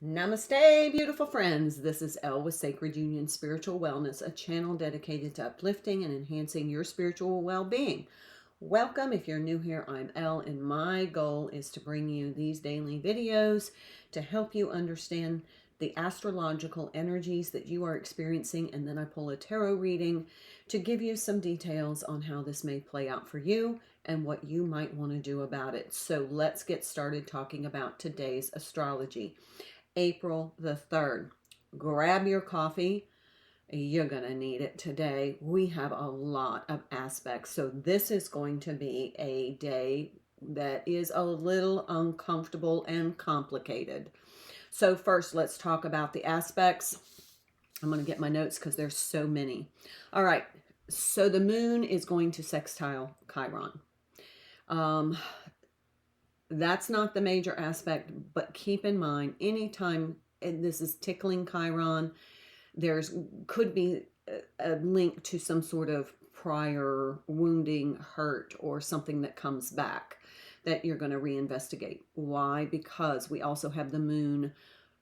Namaste, beautiful friends. This is Elle with Sacred Union Spiritual Wellness, a channel dedicated to uplifting and enhancing your spiritual well-being. Welcome. If you're new here, I'm Elle, and my goal is to bring you these daily videos to help you understand the astrological energies that you are experiencing, and then I pull a tarot reading to give you some details on how this may play out for you and what you might want to do about it. So let's get started talking about today's astrology. April the 3rd. Grab your coffee. You're going to need it today. We have a lot of aspects. So this is going to be a day that is a little uncomfortable and complicated. So first, let's talk about the aspects. I'm going to get my notes because there's so many. All right. So the moon is going to sextile Chiron. That's not the major aspect, but keep in mind, anytime, and this is tickling Chiron, there's could be a link to some sort of prior wounding, hurt, or something that comes back that you're going to reinvestigate. Why? Because we also have the moon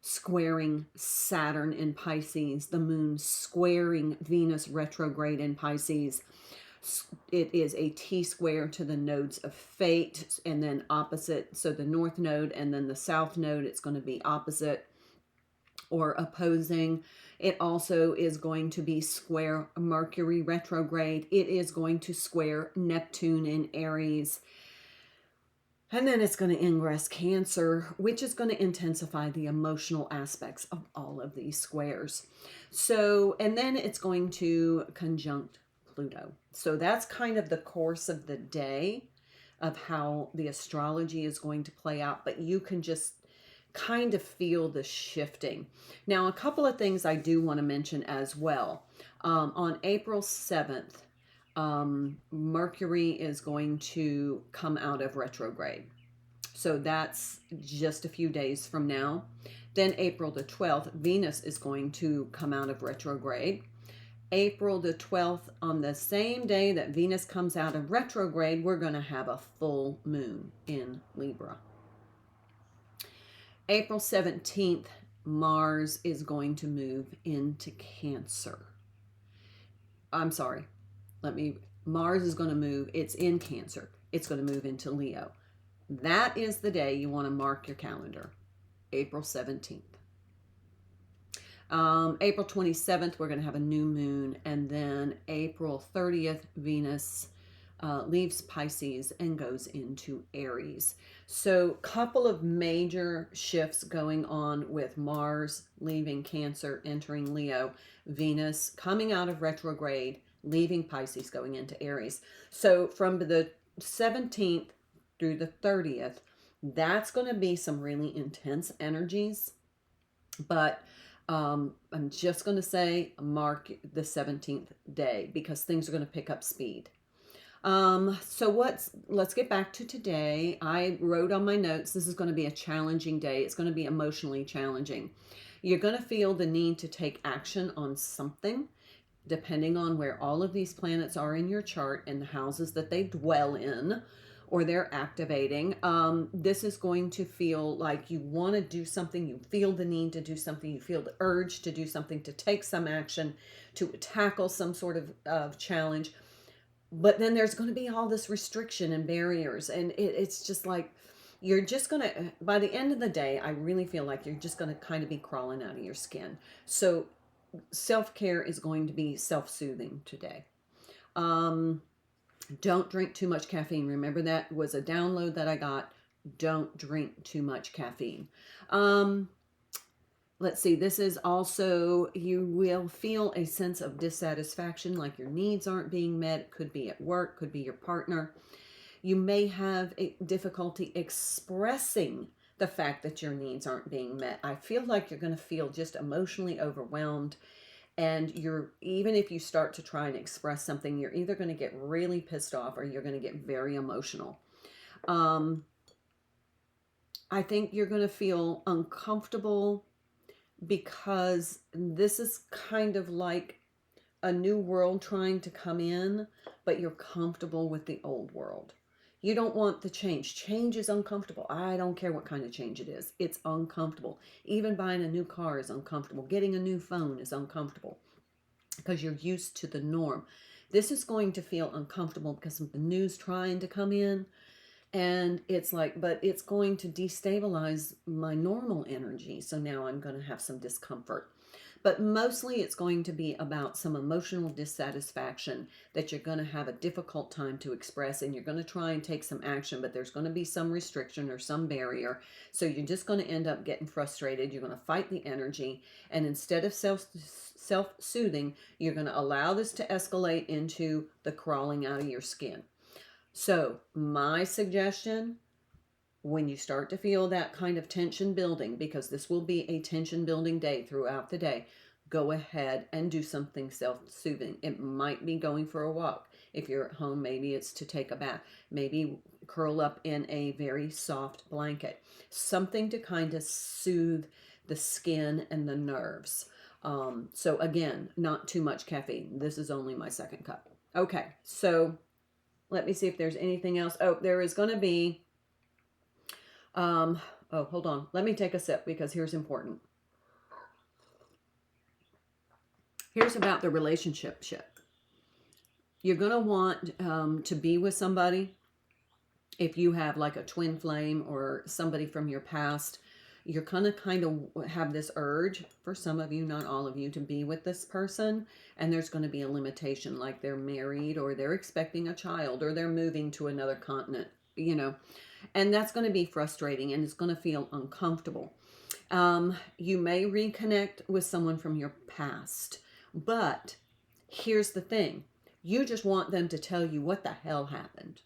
squaring Saturn in Pisces, the moon squaring Venus retrograde in Pisces. It is a T-square to the nodes of fate, and then opposite. So the north node and then the south node, it's going to be opposite or opposing. It also is going to be square Mercury retrograde. It is going to square Neptune in Aries. And then it's going to ingress Cancer, which is going to intensify the emotional aspects of all of these squares. So, and then it's going to conjunct Pluto. So that's kind of the course of the day of how the astrology is going to play out, but you can just kind of feel the shifting. Now, a couple of things I do want to mention as well. On April 7th, Mercury is going to come out of retrograde. So that's just a few days from now. Then April the 12th, Venus is going to come out of retrograde. April the 12th, on the same day that Venus comes out of retrograde, we're going to have a full moon in Libra. April 17th, Mars is going to move into Cancer. I'm sorry. Mars is going to move. It's in Cancer. It's going to move into Leo. That is the day you want to mark your calendar. April 17th. April 27th, we're going to have a new moon. And then April 30th, Venus leaves Pisces and goes into Aries. So couple of major shifts going on with Mars leaving Cancer, entering Leo, Venus coming out of retrograde, leaving Pisces, going into Aries. So from the 17th through the 30th, that's going to be some really intense energies. But I'm just going to say mark the 17th day because things are going to pick up speed. So let's get back to today. I wrote on my notes, this is going to be a challenging day. It's going to be emotionally challenging. You're going to feel the need to take action on something, depending on where all of these planets are in your chart and the houses that they dwell in or they're activating. This is going to feel like you want to do something. You feel the need to do something. You feel the urge to do something, to take some action, to tackle some sort of challenge. But then there's going to be all this restriction and barriers. And it's just like, you're just going to, by the end of the day, I really feel like you're just going to kind of be crawling out of your skin. So self-care is going to be self-soothing today. Don't drink too much caffeine. Remember, that was a download that I got. Don't drink too much caffeine. Let's see, this is also, you will feel a sense of dissatisfaction, like your needs aren't being met. Could be at work, could be your partner. You may have a difficulty expressing the fact that your needs aren't being met. I feel like you're going to feel just emotionally overwhelmed. And even if you start to try and express something, you're either going to get really pissed off or you're going to get very emotional. I think you're going to feel uncomfortable because this is kind of like a new world trying to come in, but you're comfortable with the old world. You don't want the change. Change is uncomfortable. I don't care what kind of change it is. It's uncomfortable. Even buying a new car is uncomfortable. Getting a new phone is uncomfortable because you're used to the norm. This is going to feel uncomfortable because of the news trying to come in. And it's like, but it's going to destabilize my normal energy. So now I'm going to have some discomfort. But mostly it's going to be about some emotional dissatisfaction that you're going to have a difficult time to express, and you're going to try and take some action, but there's going to be some restriction or some barrier. So you're just going to end up getting frustrated. You're going to fight the energy, and instead of self-soothing, you're going to allow this to escalate into the crawling out of your skin. So my suggestion, when you start to feel that kind of tension building, because this will be a tension building day throughout the day, go ahead and do something self-soothing. It might be going for a walk. If you're at home, maybe it's to take a bath. Maybe curl up in a very soft blanket. Something to kind of soothe the skin and the nerves. So again, not too much caffeine. This is only my second cup. Okay, so let me see if there's anything else. Oh, there is going to be oh, hold on. Let me take a sip because here's important. Here's about the relationship shit. You're going to want to be with somebody. If you have like a twin flame or somebody from your past, you're going to kind of have this urge, for some of you, not all of you, to be with this person. And there's going to be a limitation, like they're married or they're expecting a child or they're moving to another continent, you know. And that's going to be frustrating and it's going to feel uncomfortable. You may reconnect with someone from your past, but here's the thing. You just want them to tell you what the hell happened.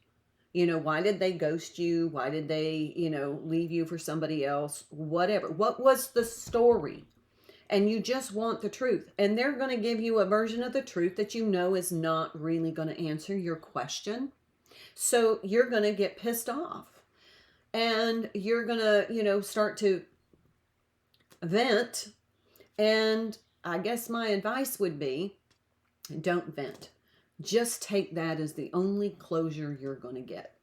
You know, why did they ghost you? Why did they, you know, leave you for somebody else? Whatever. What was the story? And you just want the truth. And they're going to give you a version of the truth that you know is not really going to answer your question. So you're going to get pissed off. And you're going to, you know, start to vent. And I guess my advice would be, don't vent. Just take that as the only closure you're going to get.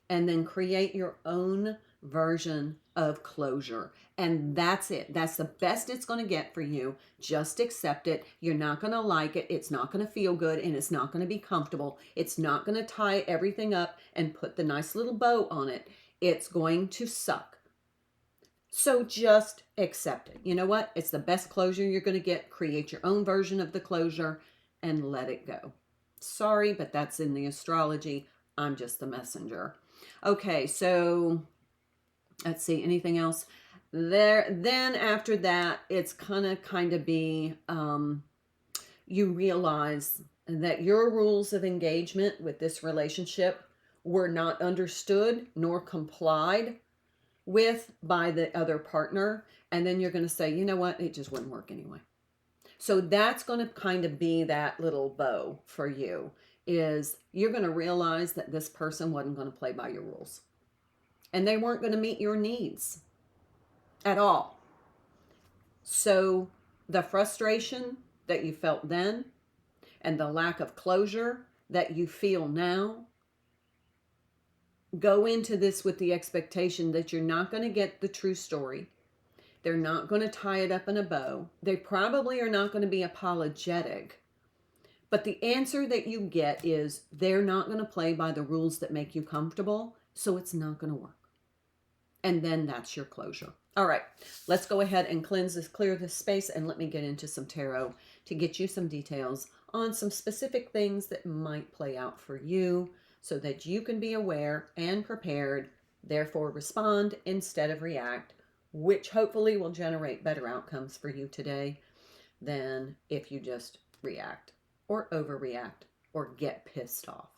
And then create your own version of closure. And that's it. That's the best it's going to get for you. Just accept it. You're not going to like it. It's not going to feel good and it's not going to be comfortable. It's not going to tie everything up and put the nice little bow on it. It's going to suck. So just accept it. You know what? It's the best closure you're going to get. Create your own version of the closure and let it go. Sorry, but that's in the astrology. I'm just the messenger. Okay, so let's see. Anything else? Then after that, it's gonna kind of be you realize that your rules of engagement with this relationship were not understood nor complied with by the other partner. And then you're going to say, you know what? It just wouldn't work anyway. So that's going to kind of be that little bow for you, is you're going to realize that this person wasn't going to play by your rules. And they weren't going to meet your needs at all. So the frustration that you felt then and the lack of closure that you feel now, go into this with the expectation that you're not going to get the true story. They're not going to tie it up in a bow. They probably are not going to be apologetic. But the answer that you get is they're not going to play by the rules that make you comfortable, so it's not going to work. And then that's your closure. All right, let's go ahead and cleanse this, clear this space, and let me get into some tarot to get you some details on some specific things that might play out for you so that you can be aware and prepared, therefore respond instead of react, which hopefully will generate better outcomes for you today than if you just react or overreact or get pissed off.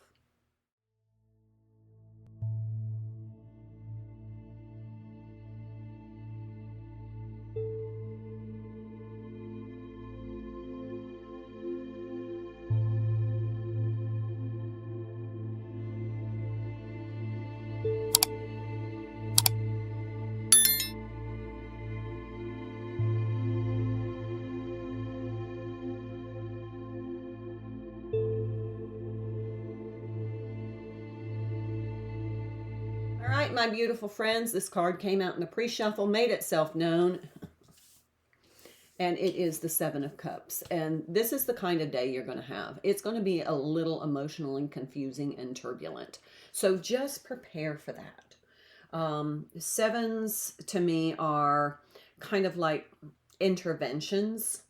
right, my beautiful friends, this card came out in the pre-shuffle, made itself known, and it is the Seven of Cups. And this is the kind of day you're going to have. It's going to be a little emotional and confusing and turbulent. So just prepare for that. Sevens to me are kind of like interventions.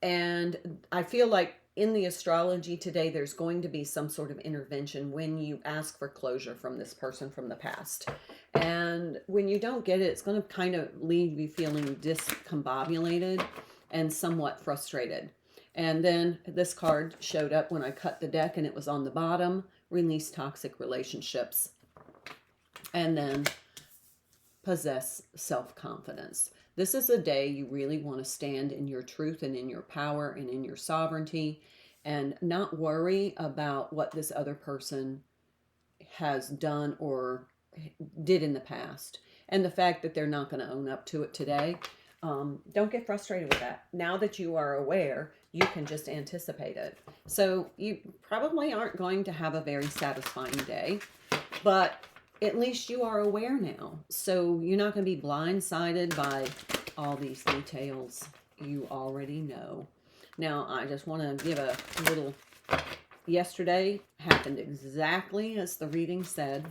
And I feel like in the astrology today, there's going to be some sort of intervention when you ask for closure from this person from the past. And when you don't get it, it's going to kind of leave you feeling discombobulated and somewhat frustrated. And then this card showed up when I cut the deck, and it was on the bottom, release toxic relationships. And then possess self-confidence. This is a day you really want to stand in your truth and in your power and in your sovereignty, and not worry about what this other person has done or did in the past. And the fact that they're not going to own up to it today, don't get frustrated with that. Now that you are aware, you can just anticipate it. So you probably aren't going to have a very satisfying day, but at least you are aware now. So you're not going to be blindsided by all these details you already know. Now, I just want to give a little... Yesterday happened exactly as the reading said.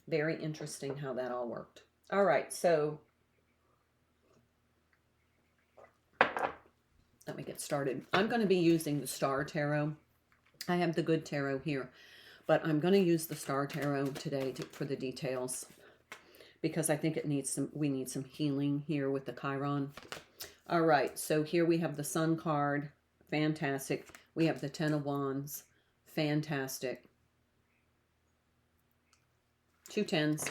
Very interesting how that all worked. All right, so let me get started. I'm going to be using the Star Tarot. I have the Good Tarot here, but I'm going to use the Star Tarot today for the details, because I think we need some healing here with the Chiron. All right, so here we have the Sun card. Fantastic. We have the Ten of Wands. Fantastic. 2 tens.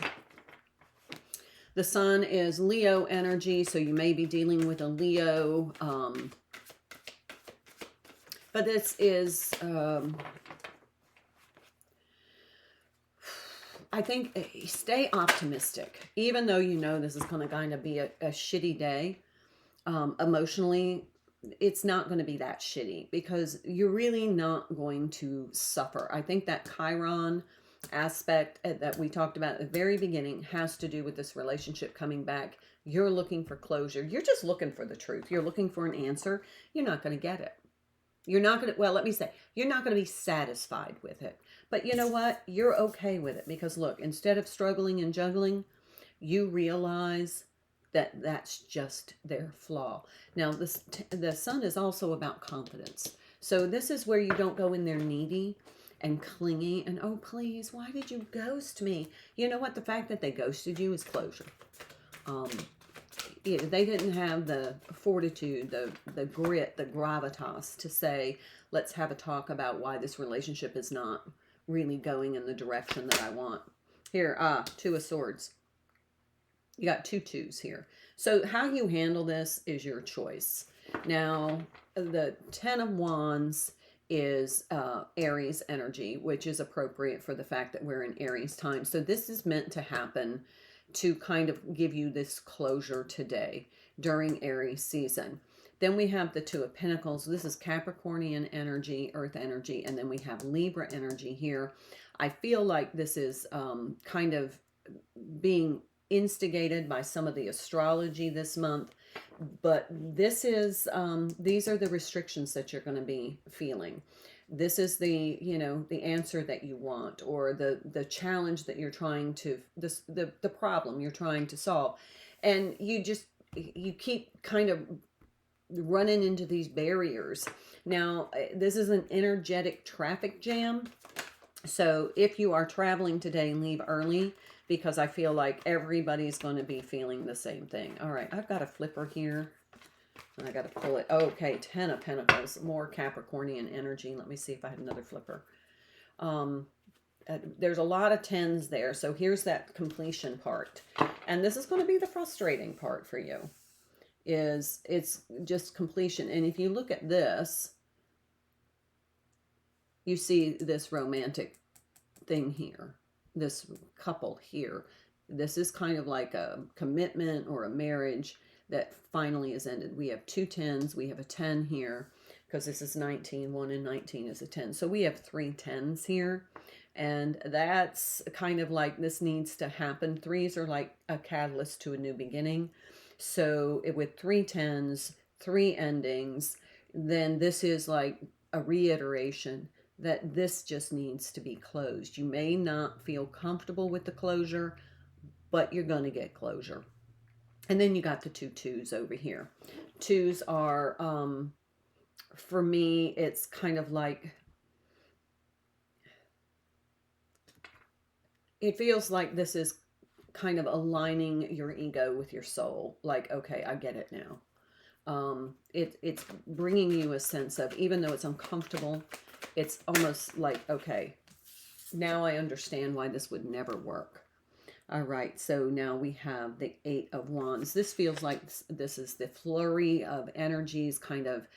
The Sun is Leo energy, so you may be dealing with a Leo. But this is... I think stay optimistic, even though you know this is going to kind of be a shitty day. Emotionally, it's not going to be that shitty, because you're really not going to suffer. I think that Chiron aspect that we talked about at the very beginning has to do with this relationship coming back. You're looking for closure. You're just looking for the truth. You're looking for an answer. You're not going to get it. You're not going to, well, let me say, you're not going to be satisfied with it. But you know what? You're okay with it, because look, instead of struggling and juggling, you realize that that's just their flaw. Now, the Sun is also about confidence. So this is where you don't go in there needy and clingy and, oh, please, why did you ghost me? You know what? The fact that they ghosted you is closure. They didn't have the fortitude, the grit, the gravitas to say, let's have a talk about why this relationship is not really going in the direction that I want. Here, 2 of Swords. You got 2 twos here. So how you handle this is your choice. Now, the Ten of Wands is Aries energy, which is appropriate for the fact that we're in Aries time. So this is meant to happen to kind of give you this closure today during Aries season. Then we have the 2 of Pentacles. This is Capricornian energy, Earth energy, and then we have Libra energy here. I feel like this is kind of being instigated by some of the astrology this month, but this is these are the restrictions that you're going to be feeling. This is the, you know, the answer that you want, or the challenge that you're trying to, the problem you're trying to solve, and you keep kind of running into these barriers. Now, this is an energetic traffic jam, so if you are traveling today, leave early, because I feel like everybody's going to be feeling the same thing. All right, I've got a flipper here. I got to pull it. Okay, 10 of Pentacles, more Capricornian energy. Let me see if I had another flipper. There's a lot of 10s there. So here's that completion part. And this is going to be the frustrating part for you. It's just completion. And if you look at this, you see this romantic thing here. This couple here. This is kind of like a commitment or a marriage that finally is ended. We have 2 10s. We have a 10 here, because this is 19. 1 and 19 is a 10. So we have 3 10s here. And that's kind of like this needs to happen. Threes are like a catalyst to a new beginning. So with three tens, three endings, then this is like a reiteration that this just needs to be closed. You may not feel comfortable with the closure, but you're going to get closure. And then you got the two twos over here. Twos are, for me, it's kind of like, it feels like this is kind of aligning your ego with your soul. Like, okay, I get it now. It's bringing you a sense of, even though it's uncomfortable, it's almost like, okay, now I understand why this would never work. All right, so now we have the Eight of Wands. This feels like this is the flurry of energies, kind of.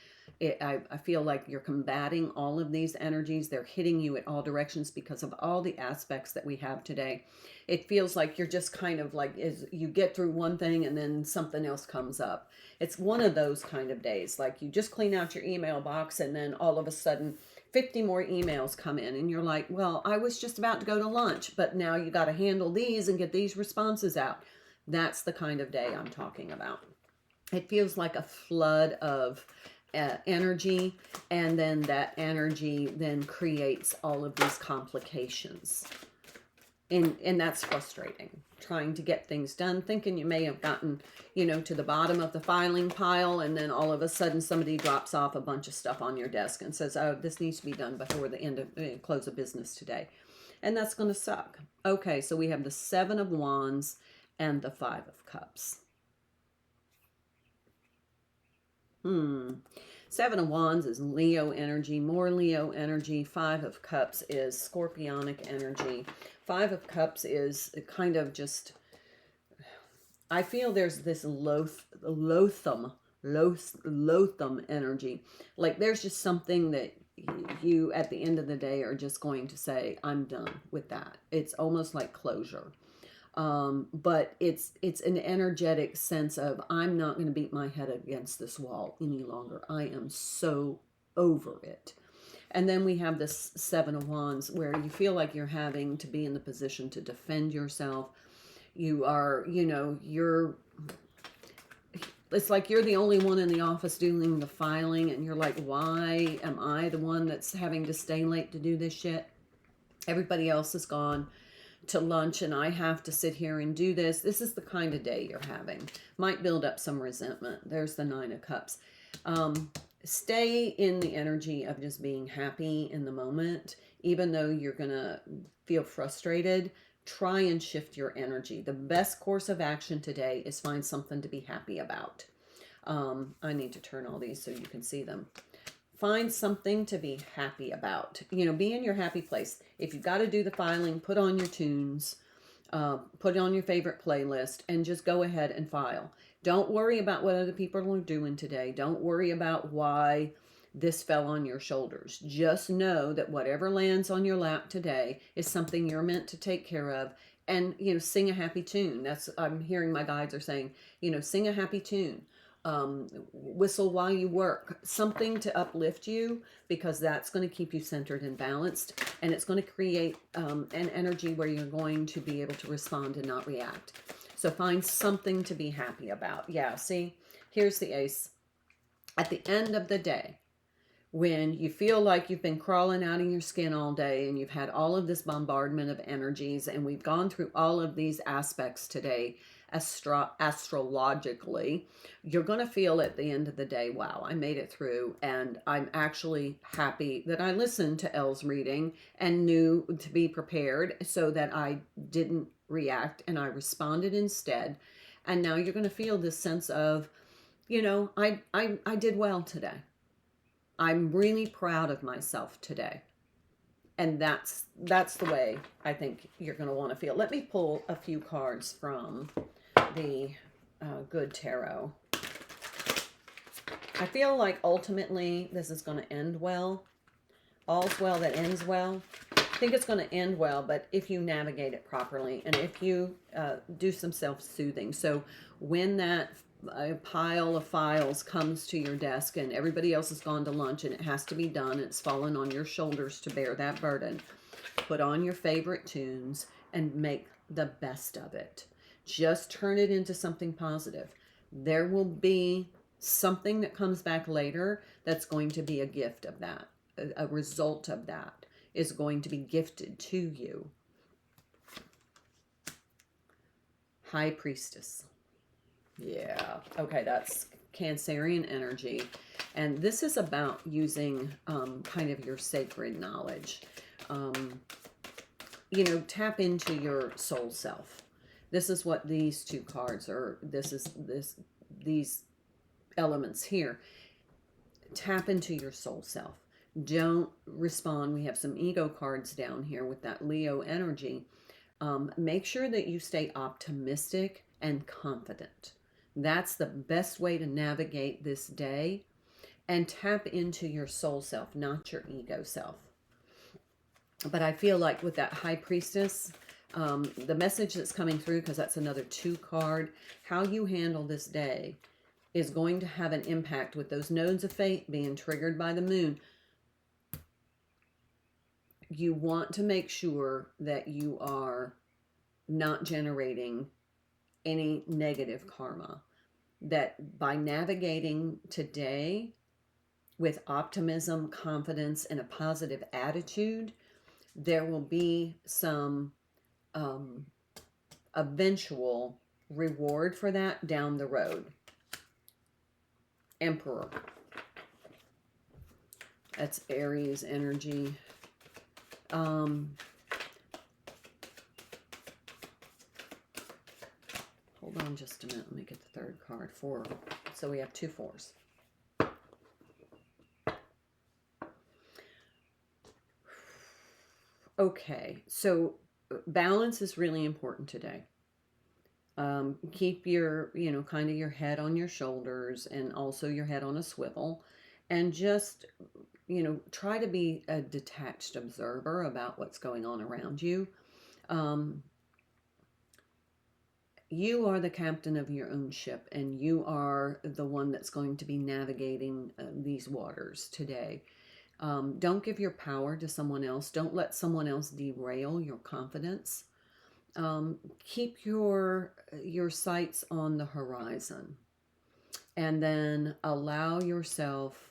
I feel like you're combating all of these energies. They're hitting you at all directions because of all the aspects that we have today. It feels like you're just kind of like, you get through one thing and then something else comes up. It's one of those kind of days. Like you just clean out your email box and then all of a sudden 50 more emails come in and you're like, well, I was just about to go to lunch, but now you got to handle these and get these responses out. That's the kind of day I'm talking about. It feels like a flood of energy, and then that energy then creates all of these complications. And that's frustrating, trying to get things done, thinking you may have gotten, to the bottom of the filing pile, and then all of a sudden somebody drops off a bunch of stuff on your desk and says, oh, this needs to be done before the end of close of business today. And that's going to suck. Okay, so we have the Seven of Wands and the Five of Cups. Seven of Wands is Leo energy, more Leo energy. Five of Cups is Scorpionic energy. Five of Cups is kind of just, I feel there's this loathsome energy. Like there's just something that you, at the end of the day, are just going to say, I'm done with that. It's almost like closure. But it's an energetic sense of, I'm not going to beat my head against this wall any longer. I am so over it. And then we have this Seven of Wands where you feel like you're having to be in the position to defend yourself. You are, it's like you're the only one in the office doing the filing, and you're like, why am I the one that's having to stay late to do this shit? Everybody else is gone to lunch and I have to sit here and do this. This is the kind of day you're having. Might build up some resentment. There's the Nine of Cups. Stay in the energy of just being happy in the moment. Even though you're going to feel frustrated, try and shift your energy. The best course of action today is find something to be happy about. I need to turn all these so you can see them. Find something to be happy about. Be in your happy place. If you've got to do the filing, put on your tunes, put on your favorite playlist, and just go ahead and file. Don't worry about what other people are doing today. Don't worry about why this fell on your shoulders. Just know that whatever lands on your lap today is something you're meant to take care of. And, sing a happy tune. I'm hearing my guides are saying, sing a happy tune. Whistle while you work, something to uplift you, because that's going to keep you centered and balanced, and it's going to create an energy where you're going to be able to respond and not react. So find something to be happy about. Yeah, see, here's the Ace. At the end of the day, when you feel like you've been crawling out of your skin all day and you've had all of this bombardment of energies, and we've gone through all of these aspects today, astrologically, you're going to feel at the end of the day, wow, I made it through, and I'm actually happy that I listened to Elle's reading and knew to be prepared so that I didn't react and I responded instead. And now you're going to feel this sense of, I did well today. I'm really proud of myself today. And that's the way I think you're going to want to feel. Let me pull a few cards from the Good Tarot. I feel like ultimately this is going to end well. All's well that ends well. I think it's going to end well, but if you navigate it properly and if you do some self-soothing. So when that pile of files comes to your desk and everybody else has gone to lunch and it has to be done, it's fallen on your shoulders to bear that burden. Put on your favorite tunes and make the best of it. Just turn it into something positive. There will be something that comes back later that's going to be a gift of that. A result of that is going to be gifted to you. High Priestess. Yeah. Okay, that's Cancerian energy. And this is about using kind of your sacred knowledge. You know, tap into your soul self. This is what these two cards are. These elements here. Tap into your soul self. Don't respond. We have some ego cards down here with that Leo energy. Make sure that you stay optimistic and confident. That's the best way to navigate this day. And tap into your soul self, not your ego self. But I feel like with that High Priestess, the message that's coming through, because that's another 2 card, how you handle this day is going to have an impact with those nodes of fate being triggered by the moon. You want to make sure that you are not generating any negative karma. That by navigating today with optimism, confidence, and a positive attitude, there will be some eventual reward for that down the road. Emperor. That's Aries energy. Hold on just a minute. Let me get the 3rd card. 4. So we have 2 4s. Okay, so balance is really important today. Keep your, kind of your head on your shoulders and also your head on a swivel. And just, try to be a detached observer about what's going on around you. You are the captain of your own ship, and you are the one that's going to be navigating these waters today. Don't give your power to someone else. Don't let someone else derail your confidence. Keep your sights on the horizon, and then allow yourself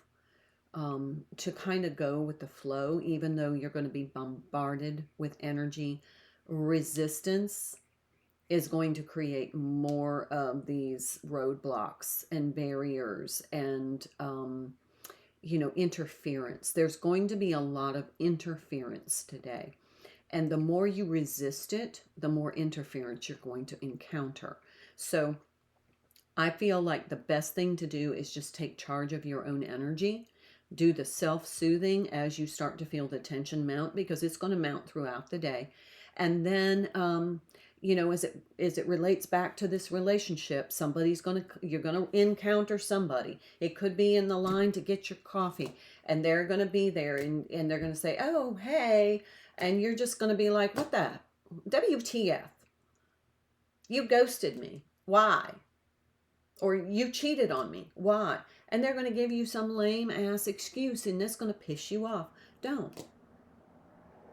to kind of go with the flow, even though you're going to be bombarded with energy. Resistance is going to create more of these roadblocks and barriers and interference. There's going to be a lot of interference today. And the more you resist it, the more interference you're going to encounter. So I feel like the best thing to do is just take charge of your own energy. Do the self-soothing as you start to feel the tension mount, because it's going to mount throughout the day. And then, as it relates back to this relationship, you're going to encounter somebody. It could be in the line to get your coffee, and they're going to be there, and they're going to say, "Oh, hey," and you're just going to be like, "What the WTF? You ghosted me. Why? Or you cheated on me. Why?" And they're going to give you some lame ass excuse, and that's going to piss you off. Don't.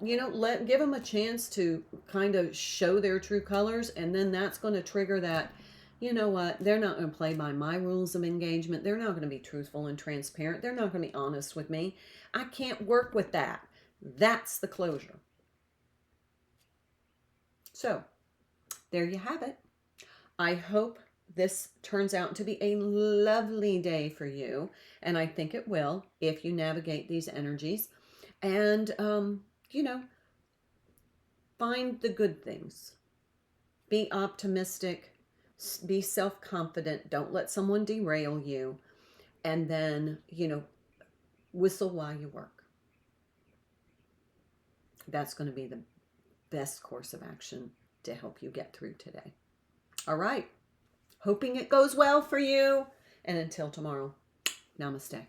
Give them a chance to kind of show their true colors, and then that's going to trigger that, you know what, they're not going to play by my rules of engagement. They're not going to be truthful and transparent. They're not going to be honest with me. I can't work with that. That's the closure. So, there you have it. I hope this turns out to be a lovely day for you, and I think it will if you navigate these energies. And, find the good things. Be optimistic. Be self-confident. Don't let someone derail you. And then, whistle while you work. That's going to be the best course of action to help you get through today. All right. Hoping it goes well for you. And until tomorrow, namaste.